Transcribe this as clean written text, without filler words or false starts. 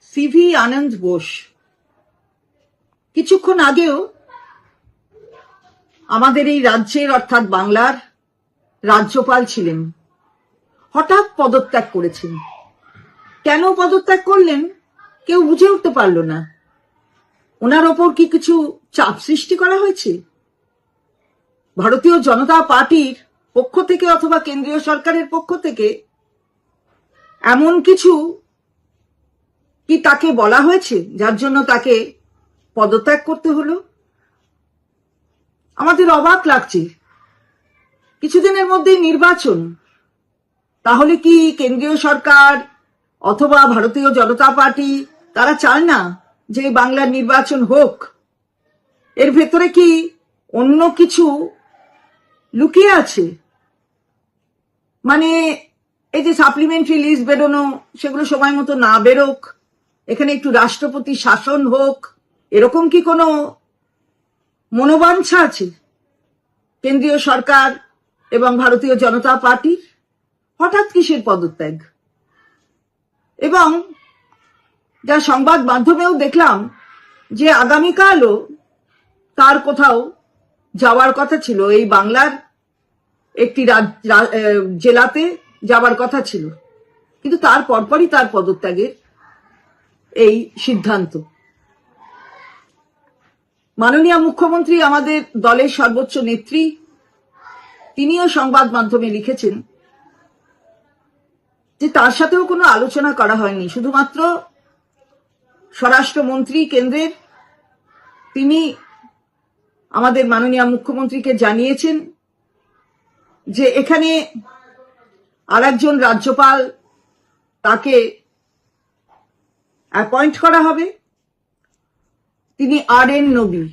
CV আনন্দ বোস কিছুক্ষণ আগেও আমাদের এই রাজ্যের অর্থাৎ বাংলার রাজ্যপাল ছিলেন। হঠাৎ পদত্যাগ করেছেন। কেন পদত্যাগ করলেন কেউ বুঝে উঠতে পারল না। ওনার ওপর কি কিছু চাপ সৃষ্টি করা হয়েছে ভারতীয় জনতা পার্টির পক্ষ থেকে অথবা কেন্দ্রীয় সরকারের পক্ষ থেকে? এমন কিছু কি তাকে বলা হয়েছে যার জন্য তাকে পদত্যাগ করতে হলো? আমাদের অবাক লাগছে। কিছুদিনের মধ্যেই নির্বাচন, তাহলে কি কেন্দ্রীয় সরকার অথবা ভারতীয় জনতা পার্টি তারা চায় না যে বাংলার নির্বাচন হোক? এর ভেতরে কি অন্য কিছু লুকিয়ে আছে? মানে এই যে সাপ্লিমেন্টারি লিস্ট বেরোনো, সেগুলো সময় মতো না বেরোক, এখানে একটু রাষ্ট্রপতি শাসন হোক, এরকম কি কোনো মনোবাঞ্ছা আছে কেন্দ্রীয় সরকার এবং ভারতীয় জনতা পার্টির? হঠাৎ কিসের পদত্যাগ? এবং যা সংবাদ মাধ্যমেও দেখলাম যে আগামীকালও তার কোথাও যাওয়ার কথা ছিল, এই বাংলার একটি জেলাতে যাবার কথা ছিল, কিন্তু তার পরপরই তার পদত্যাগের এই সিদ্ধান্ত। মাননীয় মুখ্যমন্ত্রী, আমাদের দলের সর্বোচ্চ নেত্রী, তিনিও সংবাদ মাধ্যমে লিখেছেন যে তার সাথেও কোনো আলোচনা করা হয়নি। শুধুমাত্র স্বরাষ্ট্রমন্ত্রী কেন্দ্রের, তিনি আমাদের মাননীয় মুখ্যমন্ত্রীকে জানিয়েছেন যে এখানে আরেকজন রাজ্যপাল তাকে অ্যাপয়েন্ট করা হবে। তিনি RN নবী।